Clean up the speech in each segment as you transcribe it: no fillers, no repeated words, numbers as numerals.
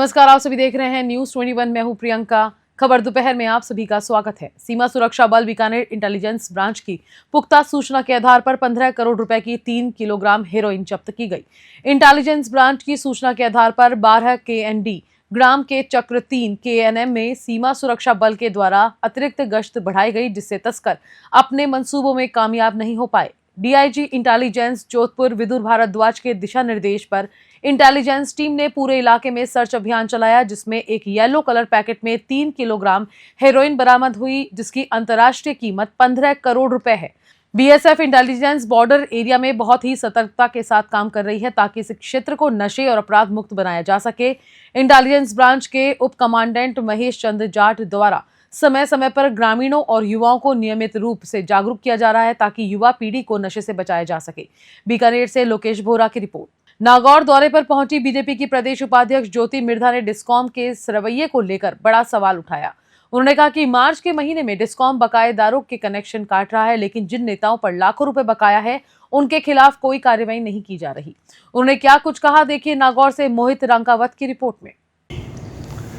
नमस्कार, आप सभी देख रहे हैं न्यूज 21। मैं हूं प्रियंका। खबर दोपहर में आप सभी का स्वागत है। सीमा सुरक्षा बल बीकानेर इंटेलिजेंस ब्रांच की पुख्ता सूचना के आधार पर 15 करोड़ रुपए की 3 किलोग्राम हेरोइन जब्त की गई। इंटेलिजेंस ब्रांच की सूचना के आधार पर 12 KND ग्राम के चक्र 3 KNM में सीमा सुरक्षा बल के द्वारा अतिरिक्त गश्त बढ़ाई गई, जिससे तस्कर अपने मंसूबों में कामयाब नहीं हो पाए। DIG इंटेलिजेंस जोधपुर विदुर भारद्वाज के दिशा निर्देश पर इंटेलिजेंस टीम ने पूरे इलाके में सर्च अभियान चलाया, जिसमें एक येलो कलर पैकेट में 3 किलोग्राम हेरोइन बरामद हुई, जिसकी अंतर्राष्ट्रीय कीमत 15 करोड़ रुपए है। BSF इंटेलिजेंस बॉर्डर एरिया में बहुत ही सतर्कता के साथ काम कर रही है ताकि इस क्षेत्र को नशे और अपराध मुक्त बनाया जा सके। इंटेलिजेंस ब्रांच के उप कमांडेंट महेश चंद्र जाट द्वारा समय समय पर ग्रामीणों और युवाओं को नियमित रूप से जागरूक किया जा रहा है ताकि युवा पीढ़ी को नशे से बचाया जा सके। बीकानेर से लोकेश बोरा की रिपोर्ट। नागौर दौरे पर पहुंची बीजेपी की प्रदेश उपाध्यक्ष ज्योति मिर्धा ने डिस्कॉम के इस रवैये को लेकर बड़ा सवाल उठाया। उन्होंने कहा कि मार्च के महीने में डिस्कॉम बकायेदारों के कनेक्शन काट रहा है, लेकिन जिन नेताओं पर लाखों रुपए बकाया है उनके खिलाफ कोई कार्रवाई नहीं की जा रही। उन्होंने क्या कुछ कहा, देखिए नागौर से मोहित रंकावत की रिपोर्ट में।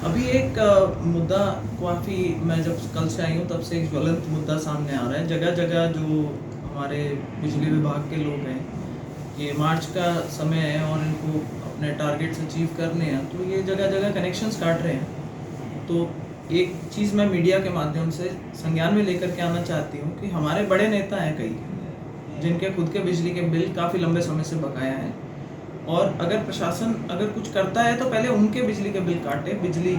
अभी एक मुद्दा काफ़ी, मैं जब कल से आई हूँ तब से एक ज्वलंत मुद्दा सामने आ रहा है। जगह जगह जो हमारे बिजली विभाग के लोग हैं, ये मार्च का समय है और इनको अपने टारगेट्स अचीव करने हैं, तो ये जगह जगह कनेक्शंस काट रहे हैं। तो एक चीज़ मैं मीडिया के माध्यम से संज्ञान में लेकर के आना चाहती हूँ कि हमारे बड़े नेता हैं कई, जिनके खुद के बिजली के बिल काफ़ी लंबे समय से बकाया हैं, और अगर प्रशासन अगर कुछ करता है तो पहले उनके बिजली के बिल काटे, बिजली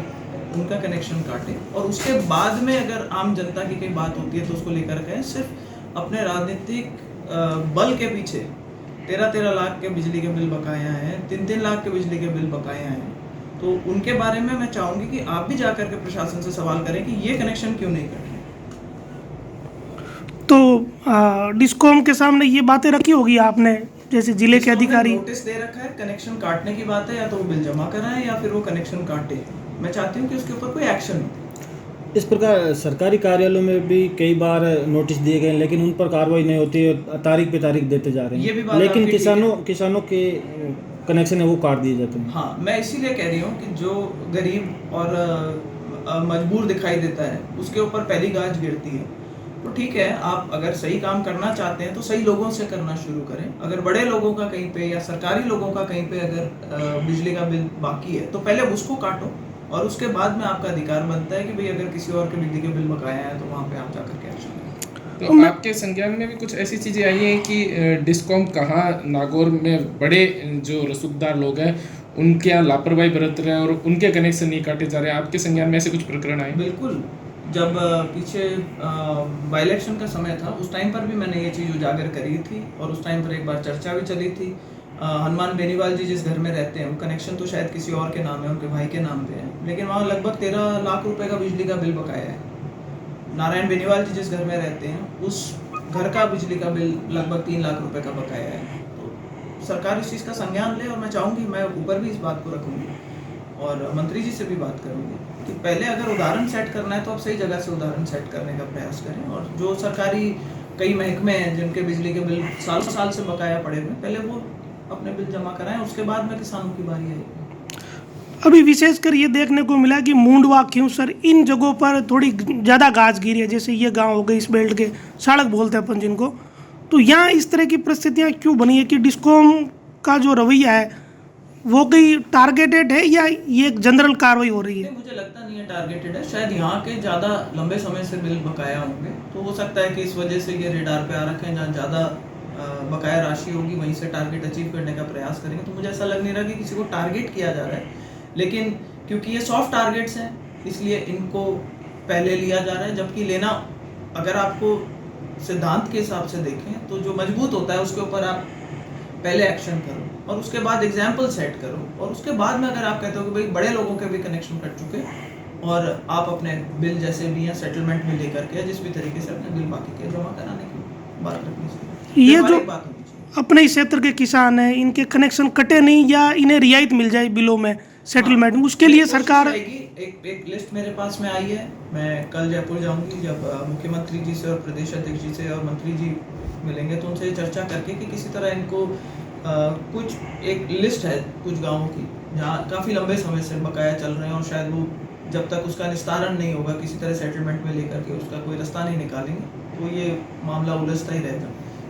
उनका कनेक्शन काटे, और उसके बाद में अगर आम जनता की कोई बात होती है तो उसको लेकर के सिर्फ अपने राजनीतिक बल के पीछे 13-13 लाख के बिजली के बिल बकाया हैं, 3-3 लाख के बिजली के बिल बकाया हैं। तो उनके बारे में मैं चाहूँगी कि आप भी जाकर के प्रशासन से सवाल करें कि ये कनेक्शन क्यों नहीं कर रहे। तो डिस्कॉम के सामने ये बातें रखी होगी आपने, जैसे जिले के अधिकारी नोटिस दे रखा है, कनेक्शन काटने की बात है, या तो वो बिल जमा कराएं या फिर वो कनेक्शन काटे। मैं चाहती हूँ कि उसके ऊपर कोई एक्शन हो। इस प्रकार सरकारी कार्यालयों में भी कई बार नोटिस दिए गए, लेकिन उन पर कार्रवाई नहीं होती है, तारीख पे तारीख देते जा रहे हैं, लेकिन किसानों के कनेक्शन है वो काट दिए जाते हैं। हाँ, मैं इसीलिए कह रही हूँ कि जो गरीब और मजबूर दिखाई देता है उसके ऊपर पहली गाज गिरती है। तो ठीक है, आप अगर सही काम करना चाहते हैं तो सही लोगों से करना शुरू करें। अगर बड़े लोगों का कहीं पे या सरकारी लोगों का कहीं पे अगर बिजली का बिल बाकी है तो पहले उसको काटो, और उसके बाद में आपका अधिकार बनता है कि भाई अगर किसी और के बिजली के बिल बकाया है तो वहाँ पे आप जाकर के एक्शन लें। तो आपके संज्ञान में भी कुछ ऐसी चीज़ें आई हैं कि डिस्कॉम कहाँ नागौर में बड़े जो रसूखदार लोग हैं उनके यहाँ लापरवाही बरत रहे हैं और उनके कनेक्शन नहीं काटे जा रहे हैं? आपके संज्ञान में ऐसे कुछ प्रकरण आए? बिल्कुल, जब पीछे बाई इलेक्शन का समय था उस टाइम पर भी मैंने ये चीज़ उजागर करी थी, और उस टाइम पर एक बार चर्चा भी चली थी। हनुमान बेनीवाल जी जिस घर में रहते हैं, वो कनेक्शन तो शायद किसी और के नाम है, उनके भाई के नाम पे है, लेकिन वहाँ लगभग 13 लाख रुपए का बिजली का बिल बकाया है। नारायण बेनीवाल जी जिस घर में रहते हैं उस घर का बिजली का बिल लगभग 3 लाख रुपए का बकाया है। तो सरकार इस चीज़ का संज्ञान ले, और मैं चाहूँगी, मैं ऊपर भी इस बात को रखूँगी और मंत्री जी से भी बात करूँगी कि पहले अगर उदाहरण सेट करना है तो आप सही जगह से उदाहरण सेट करने का प्रयास करें, और जो सरकारी कई महकमे हैं जिनके बिजली के बिल साल से बकाया पड़े हुए, पहले वो अपने बिल जमा कराएं, उसके बाद में किसानों की बारी आएगी। अभी विशेषकर ये देखने को मिला कि मुंडवा क्यूसर इन जगहों पर थोड़ी ज़्यादा गाज गिरी है, जैसे ये गांव हो गए इस बेल्ट के सड़क बोलते हैं अपन जिनको। तो यहाँ इस तरह की परिस्थितियाँ क्यों बनी है कि डिस्कॉम का जो रवैया है वो कहीं टारगेटेड है या ये जनरल कार्रवाई हो रही है? मुझे लगता नहीं है टारगेटेड है, शायद यहाँ के ज़्यादा लंबे समय से बिल बकाया होंगे, तो हो सकता है कि इस वजह से ये रेडार पे आ रखे हैं। जहाँ ज़्यादा बकाया राशि होगी वहीं से टारगेट अचीव करने का प्रयास करेंगे। तो मुझे ऐसा लग नहीं रहा कि किसी को टारगेट किया जा रहा है, लेकिन क्योंकि ये सॉफ्ट टारगेट्स हैं इसलिए इनको पहले लिया जा रहा है। जबकि लेना, अगर आपको सिद्धांत के हिसाब से देखें तो जो मजबूत होता है उसके ऊपर आप पहले एक्शन करो और उसके बाद एग्जाम्पल सेट करो, और उसके बाद में अगर आप कहते हो कि भाई बड़े लोगों के भी कनेक्शन कट चुके और आप अपने बिल जैसे भी हैं सेटलमेंट में लेकर के जिस भी तरीके से अपने बिल बाकी के जमा कराने की बात रखनी चाहिए। ये जो अपने इस क्षेत्र के किसान हैं इनके कनेक्शन कटे नहीं या इन्हें रियायत मिल जाए बिलों में सेटलमेंट, उसके लिए सरकार एक लिस्ट मेरे पास में आई है। मैं कल जयपुर जाऊंगी, जब मुख्यमंत्री जी से और प्रदेश अध्यक्ष जी से और मंत्री जी मिलेंगे तो उनसे चर्चा करके कि किसी तरह इनको कुछ एक लिस्ट है कुछ गाँवों की जहाँ काफ़ी लंबे समय से बकाया चल रहे हैं और शायद वो जब तक उसका निस्तारण नहीं होगा किसी तरह सेटलमेंट में लेकर के उसका कोई रास्ता नहीं निकालेंगे तो ये मामला उलझता ही रहेगा।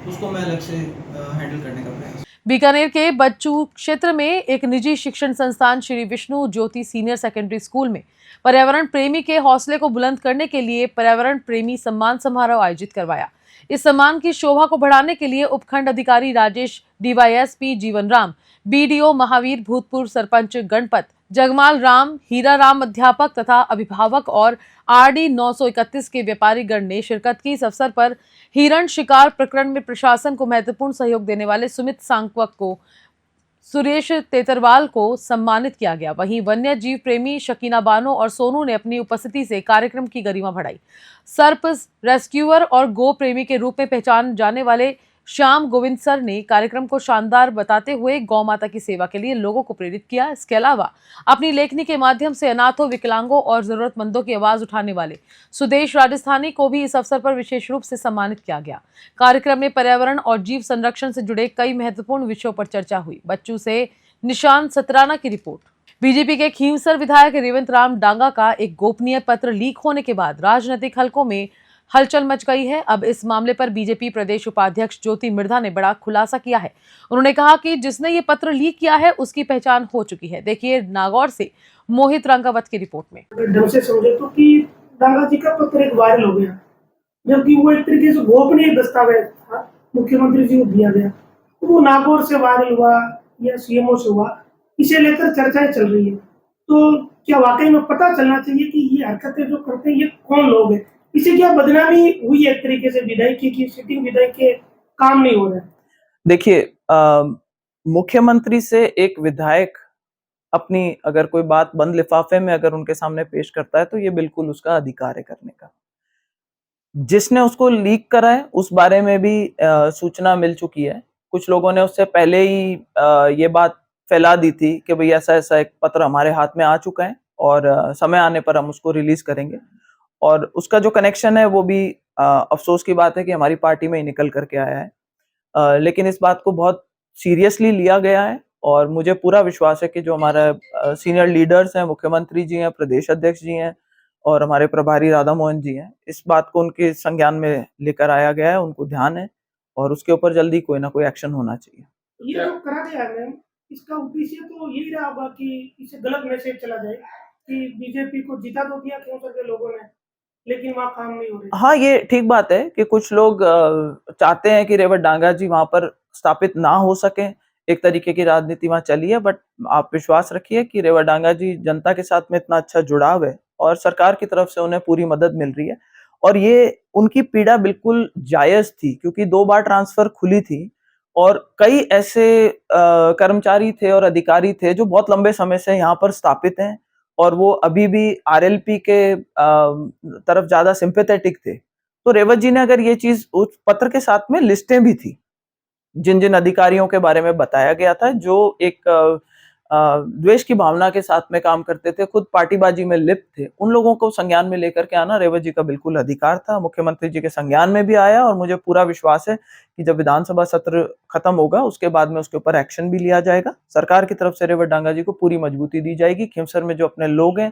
उसको मैं अलग से हैंडल करने का प्रयास। बीकानेर के बच्चू क्षेत्र में एक निजी शिक्षण संस्थान श्री विष्णु ज्योति सीनियर सेकेंडरी स्कूल में पर्यावरण प्रेमी के हौसले को बुलंद करने के लिए पर्यावरण प्रेमी सम्मान समारोह आयोजित करवाया। इस सम्मान की शोभा को बढ़ाने के लिए उपखंड अधिकारी राजेश, डीवाईएसपी जीवन राम, बीडीओ महावीर, भूतपूर्व सरपंच गणपत, जगमाल राम, हीरा राम अध्यापक तथा अभिभावक और आरडी 931 के व्यापारी गण ने शिरकत की। इस अवसर पर हिरण शिकार प्रकरण में प्रशासन को महत्वपूर्ण सहयोग देने वाले सुमित सांकवक को, सुरेश तेतरवाल को सम्मानित किया गया। वहीं वन्य जीव प्रेमी शकीना बानो और सोनू ने अपनी उपस्थिति से कार्यक्रम की गरिमा बढ़ाई। सर्प रेस्क्यूअर और गो प्रेमी के रूप में पहचान जाने वाले श्याम गोविंद सर ने कार्यक्रम को शानदार बताते हुए गौ माता की सेवा के लिए लोगों को प्रेरित किया। इसके अलावा अपनी लेखनी के माध्यम से अनाथों, विकलांगों और जरूरतमंदों की आवाज उठाने वाले सुदेश राजस्थानी को भी इस अवसर पर विशेष रूप से सम्मानित किया गया। कार्यक्रम में पर्यावरण और जीव संरक्षण से जुड़े कई महत्वपूर्ण विषयों पर चर्चा हुई। बच्चू से निशान सतराना की रिपोर्ट। बीजेपी के खींवसर विधायक रेवंत राम डांगा का एक गोपनीय पत्र लीक होने के बाद राजनीतिक हलकों में हलचल मच गई है। अब इस मामले पर बीजेपी प्रदेश उपाध्यक्ष ज्योति मिर्धा ने बड़ा खुलासा किया है। उन्होंने कहा कि जिसने ये पत्र लीक किया है उसकी पहचान हो चुकी है। देखिए नागौर से मोहित रंगावत की रिपोर्ट में। ढंग से समझे तो कि डांगा जी का पत्र एक वायरल हो गया, जबकि वो एक तरीके से गोपनीय दस्तावेज था, मुख्यमंत्री जी को दिया गया, तो वो नागौर से वायरल हुआ या सीएमओ से हुआ, इसे लेकर चर्चाएं चल रही है। तो क्या वाकई में पता चलना चाहिए कि ये हरकतें जो करते हैं ये कौन लोग हैं? इसे क्या बदनामी हुई एक तरीके से विधायक की सिटिंग विधायक के काम नहीं हो रहे? देखिए, मुख्यमंत्री से एक विधायक अपनी अगर कोई बात बंद लिफाफे में अगर उनके सामने पेश करता है तो ये बिल्कुल उसका अधिकार है करने का। जिसने उसको लीक करा है उस बारे में भी सूचना मिल चुकी है। कुछ लोगों ने उससे पहले ही ये बात फैला दी थी कि भाई ऐसा ऐसा एक पत्र हमारे हाथ में आ चुका है और समय आने पर हम उसको रिलीज करेंगे। और उसका जो कनेक्शन है वो भी अफसोस की बात है कि हमारी पार्टी में ही निकल करके आया है। लेकिन इस बात को बहुत सीरियसली लिया गया है और मुझे पूरा विश्वास है कि जो हमारा सीनियर लीडर्स हैं, मुख्यमंत्री जी हैं, प्रदेश अध्यक्ष जी हैं और हमारे प्रभारी राधा मोहन जी हैं, इस बात को उनके संज्ञान में लेकर आया गया है, उनको ध्यान है और उसके ऊपर जल्दी कोई ना कोई एक्शन होना चाहिए। ये जो करा गया है मैम, इसका उद्देश्य तो यही रहा होगा कि इसे गलत मैसेज चला जाए कि बीजेपी को जिता तो दिया खींवसर के लोगों ने, लेकिन वहाँ काम नहीं हो रही। हाँ, ये ठीक बात है कि कुछ लोग चाहते हैं कि रेवत डांगा जी वहां पर स्थापित ना हो सके। एक तरीके की राजनीति वहां चली है, बट आप विश्वास रखिए कि रेवत डांगा जी जनता के साथ में इतना अच्छा जुड़ाव है और सरकार की तरफ से उन्हें पूरी मदद मिल रही है और ये उनकी पीड़ा बिल्कुल जायज थी क्योंकि 2 बार ट्रांसफर खुली थी और कई ऐसे कर्मचारी थे और अधिकारी थे जो बहुत लंबे समय से यहाँ पर स्थापित हैं और वो अभी भी आरएलपी के तरफ ज्यादा सिंपैथेटिक थे। तो रेवत जी ने अगर ये चीज उस पत्र के साथ में लिस्टें भी थी जिन जिन अधिकारियों के बारे में बताया गया था जो एक द्वेष की भावना के साथ में काम करते थे, खुद पार्टीबाजी में लिप्त थे, उन लोगों को संज्ञान में लेकर के आना रेवत जी का बिल्कुल अधिकार था। मुख्यमंत्री जी के संज्ञान में भी आया और मुझे पूरा विश्वास है कि जब विधानसभा सत्र खत्म होगा उसके बाद में उसके ऊपर एक्शन भी लिया जाएगा। सरकार की तरफ से रेवत डांगा जी को पूरी मजबूती दी जाएगी। खींवसर में जो अपने लोग हैं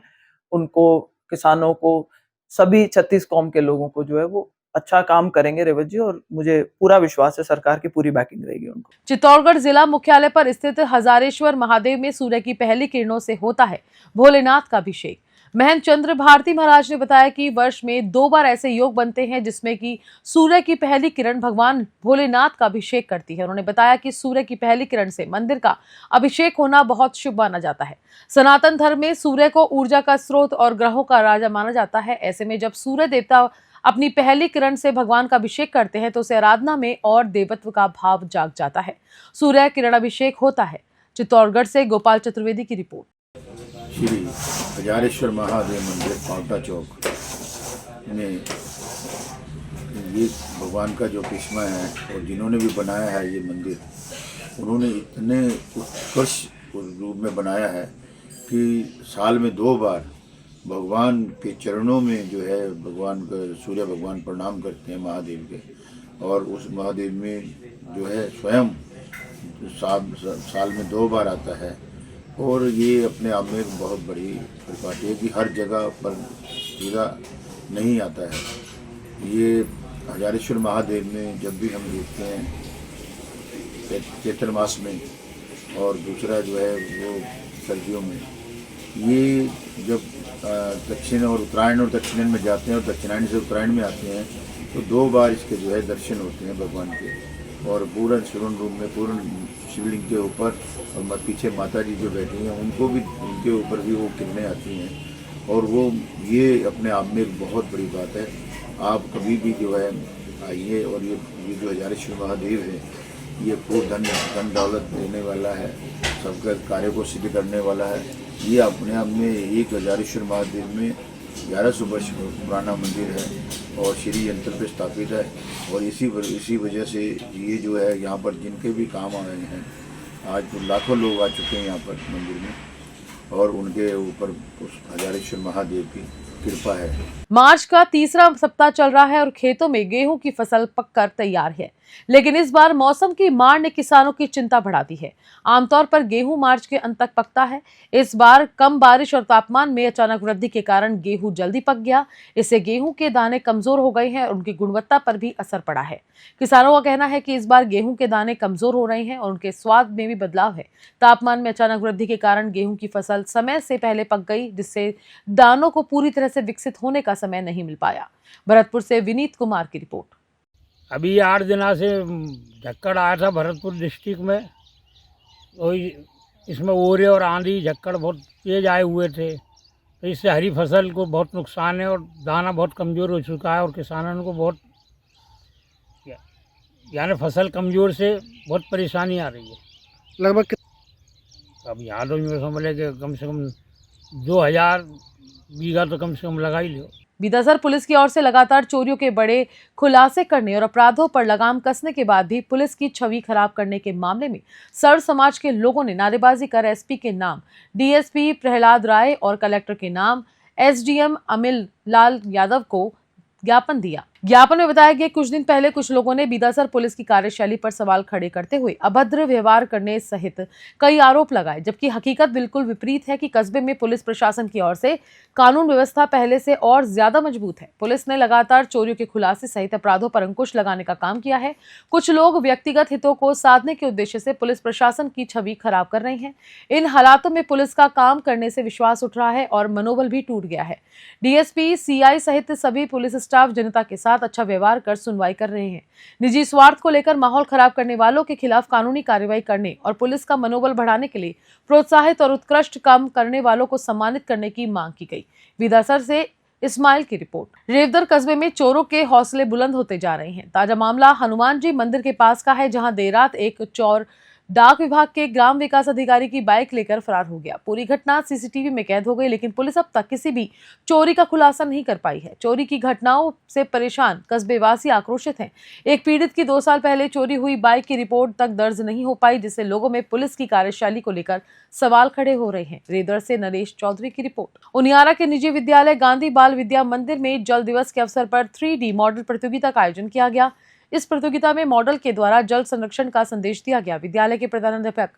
उनको, किसानों को, सभी 36 कौम के लोगों को जो है वो अच्छा काम करेंगे रेवत जी और मुझे पूरा विश्वास है सरकार की पूरी बैकिंग रहेगी उनको। चित्तौड़गढ़ जिला मुख्यालय पर स्थित हजारेश्वर महादेव में सूर्य की पहली किरणों से होता है भोलेनाथ का अभिषेक। महंत चंद्र भारती महाराज ने बताया कि वर्ष में 2 बार ऐसे योग बनते हैं जिसमें कि सूर्य की पहली किरण भगवान भोलेनाथ का अभिषेक करती है। उन्होंने बताया कि सूर्य की पहली किरण से मंदिर का अभिषेक होना बहुत शुभ माना जाता है। सनातन धर्म में सूर्य को ऊर्जा का स्रोत और ग्रहों का राजा माना जाता है। ऐसे में जब सूर्य देवता अपनी पहली किरण से भगवान का अभिषेक करते हैं तो उसे आराधना में और देवत्व का भाव जाग जाता है। सूर्य किरण अभिषेक होता है। चित्तौड़गढ़ से गोपाल चतुर्वेदी की रिपोर्ट। श्री हजारेश्वर महादेव मंदिर पावटा चौक में ये भगवान का जो करिश्मा है और जिन्होंने भी बनाया है ये मंदिर, उन्होंने इतने उत्कर्ष रूप में बनाया है कि साल में 2 बार भगवान के चरणों में जो है भगवान का सूर्य भगवान प्रणाम करते हैं महादेव के और उस महादेव में जो है स्वयं साल में 2 बार आता है और ये अपने आप में एक बहुत बड़ी परिपाटी है कि हर जगह पर सीधा नहीं आता है। ये हजारेश्वर महादेव में जब भी हम देखते हैं चैत्र मास में और दूसरा जो है वो सर्दियों में, ये जब दक्षिण और उत्तरायण और दक्षिणायन में जाते हैं और दक्षिणायन से उत्तरायण में आते हैं तो 2 बार इसके जो है दर्शन होते हैं भगवान के। और पूर्ण शिवन रूप में पूर्ण शिवलिंग के ऊपर और पीछे माता जी जो बैठी हैं उनको भी, उनके ऊपर भी वो किरणें आती हैं और वो ये अपने आप में एक बहुत बड़ी बात है। आप कभी भी जो है आइए और ये जो हजारेश्वर महादेव है ये खूब धन दौलत देने वाला है, सबका कार्य को सिद्ध करने वाला है। ये अपने आप में एक हजारेश्वर महादेव में 1100 वर्ष पुराना मंदिर है और श्री यंत्र पे स्थापित है और इसी वजह से ये जो है यहाँ पर जिनके भी काम आए हैं, आज तो लाखों लोग आ चुके हैं यहाँ पर मंदिर में और उनके ऊपर उस हजारेश्वर महादेव की कृपा है। मार्च का तीसरा सप्ताह चल रहा है और खेतों में गेहूं की फसल पककर तैयार है, लेकिन इस बार मौसम की मार ने किसानों की चिंता बढ़ा दी है। आमतौर पर गेहूं मार्च के अंत तक पकता है। इस बार कम बारिश और तापमान में अचानक वृद्धि के कारण गेहूं जल्दी पक गया। इससे गेहूं के दाने कमजोर हो गए हैं और उनकी गुणवत्ता पर भी असर पड़ा है। किसानों का कहना है कि इस बार गेहूं के दाने कमजोर हो रहे हैं और उनके स्वाद में भी बदलाव है। तापमान में अचानक वृद्धि के कारण गेहूं की फसल समय से पहले पक गई, जिससे दानों को पूरी तरह से विकसित होने का समय नहीं मिल पाया। भरतपुर से विनीत कुमार की रिपोर्ट। अभी 8 दिनों से झक्कड़ आया था भरतपुर डिस्ट्रिक्ट में, वही इसमें ओले और आंधी झक्कड़ बहुत तेज आए हुए थे, तो इससे हरी फसल को बहुत नुकसान है और दाना बहुत कमज़ोर हो चुका है और किसानों को बहुत यानी फसल कमज़ोर से बहुत परेशानी आ रही है। लगभग अब यहाँ तो यूँ समझ लें कि कम से कम 2000 बीघा तो कम से कम लगा ही लो। बीदासर पुलिस की ओर से लगातार चोरियों के बड़े खुलासे करने और अपराधों पर लगाम कसने के बाद भी पुलिस की छवि खराब करने के मामले में सर्व समाज के लोगों ने नारेबाजी कर एसपी के नाम डीएसपी प्रहलाद राय और कलेक्टर के नाम एसडीएम अमिल लाल यादव को ज्ञापन दिया। ज्ञापन में बताया गया कुछ दिन पहले कुछ लोगों ने बीदासर पुलिस की कार्यशैली पर सवाल खड़े करते हुए अभद्र व्यवहार करने सहित कई आरोप लगाए, जबकि हकीकत बिल्कुल विपरीत है कि कस्बे में पुलिस प्रशासन की ओर से कानून व्यवस्था पहले से और ज्यादा मजबूत है। पुलिस ने लगातार चोरियों के खुलासे सहित अपराधों पर अंकुश लगाने का काम किया है। कुछ लोग व्यक्तिगत हितों को साधने के उद्देश्य से पुलिस प्रशासन की छवि खराब कर रहे हैं। इन हालातों में पुलिस का काम करने से विश्वास उठ रहा है और मनोबल भी टूट गया है। डीएसपी, सीआई सहित सभी पुलिस स्टाफ जनता के साथ अच्छा व्यवहार कर सुनवाई कर रहे हैं। निजी स्वार्थ को लेकर माहौल खराब करने वालों के खिलाफ कानूनी कार्रवाई करने और पुलिस का मनोबल बढ़ाने के लिए प्रोत्साहित और उत्कृष्ट काम करने वालों को सम्मानित करने की मांग की गई। बीदासर से इस्माइल की रिपोर्ट। रेवदर कस्बे में चोरों के हौसले बुलंद होते जा रहे हैं। ताजा मामला हनुमान जी मंदिर के पास का है, जहां देर रात एक चोर डाक विभाग के ग्राम विकास अधिकारी की बाइक लेकर फरार हो गया। पूरी घटना सीसीटीवी में कैद हो गई, लेकिन पुलिस अब तक किसी भी चोरी का खुलासा नहीं कर पाई है। चोरी की घटनाओं से परेशान कस्बेवासी आक्रोशित हैं। एक पीड़ित की 2 साल पहले चोरी हुई बाइक की रिपोर्ट तक दर्ज नहीं हो पाई, जिससे लोगों में पुलिस की कार्यशैली को लेकर सवाल खड़े हो रहे हैं। रेदर से नरेश चौधरी की रिपोर्ट। उनियारा के निजी विद्यालय गांधी बाल विद्या मंदिर में जल दिवस के अवसर पर 3D मॉडल प्रतियोगिता का आयोजन किया गया। इस प्रतियोगिता में मॉडल के द्वारा जल संरक्षण का संदेश दिया गया। विद्यालय के प्रधानाध्यापक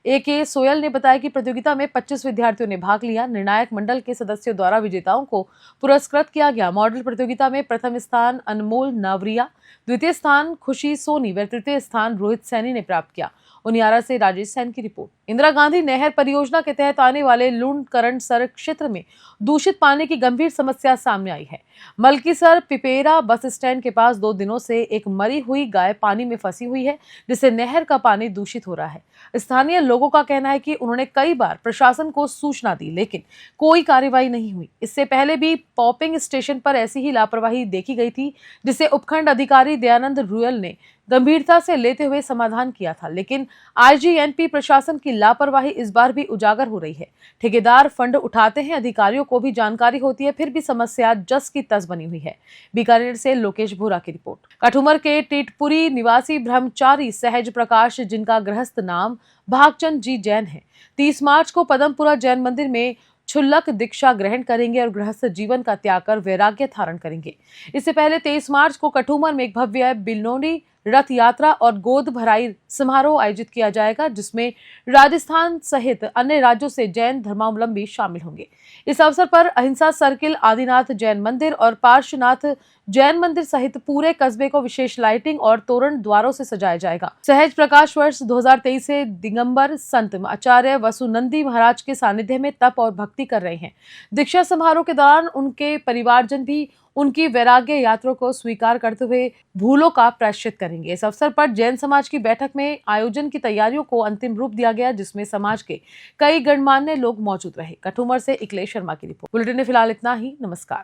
AK सोयल ने बताया कि प्रतियोगिता में 25 विद्यार्थियों ने भाग लिया। निर्णायक मंडल के सदस्यों द्वारा विजेताओं को पुरस्कृत किया गया। मॉडल प्रतियोगिता में प्रथम स्थान अनमोल नावरिया, द्वितीय स्थान खुशी सोनी व तृतीय स्थान रोहित सैनी ने प्राप्त किया। उनियारा से राजेश सैन की रिपोर्ट। इंदिरा गांधी नहर परियोजना के तहत आने वाले लूणकरणसर क्षेत्र में दूषित पानी की गंभीर समस्या सामने आई है। मलकीसर पिपेरा बस स्टैंड के पास 2 दिनों से एक मरी हुई गाय पानी में फंसी हुई है, जिससे नहर का पानी दूषित हो रहा है। स्थानीय लोगों का कहना है कि उन्होंने कई बार प्रशासन को सूचना दी, लेकिन कोई कार्रवाई नहीं हुई। इससे पहले भी पॉपिंग स्टेशन पर ऐसी ही लापरवाही देखी गई थी, जिसे उपखंड अधिकारी दयानंद रुयल ने गंभीरता से लेते हुए समाधान किया था, लेकिन IGNP प्रशासन की लापरवाही इस बार भी उजागर हो रही है। ठेकेदार फंड उठाते हैं, अधिकारियों को भी जानकारी होती है, फिर भी समस्या जस की तस बनी हुई है। बीकानेर से लोकेश भूरा की रिपोर्ट। कठुमर के टीटपुरी निवासी ब्रह्मचारी सहज प्रकाश, जिनका गृहस्थ नाम भागचंद जी जैन है, 30 मार्च को पदमपुरा जैन मंदिर में क्षुल्लक दीक्षा ग्रहण करेंगे और गृहस्थ जीवन का त्याग कर वैराग्य धारण करेंगे। इससे पहले 23 मार्च को कठुमर में एक भव्य बिलोनी रथ यात्रा और गोद भराई समारोह आयोजित किया जाएगा, जिसमें राजस्थान सहित अन्य राज्यों से जैन धर्मावलंबी शामिल होंगे। इस अवसर पर अहिंसा सर्किल, आदिनाथ जैन मंदिर और पार्श्वनाथ जैन मंदिर सहित पूरे कस्बे को विशेष लाइटिंग और तोरण द्वारों से सजाया जाएगा। सहज प्रकाश वर्ष 2023 से दिगंबर संत आचार्य वसुनंदी महाराज के सानिध्य में तप और भक्ति कर रहे हैं। दीक्षा समारोह के दौरान उनके परिवारजन भी उनकी वैराग्य यात्रा को स्वीकार करते हुए भूलों का प्रायश्चित करेंगे। इस अवसर पर जैन समाज की बैठक में आयोजन की तैयारियों को अंतिम रूप दिया गया, जिसमें समाज के कई गणमान्य लोग मौजूद रहे। कठुमर से इकलेश शर्मा की रिपोर्ट। बुलेटिन में फिलहाल इतना ही। नमस्कार।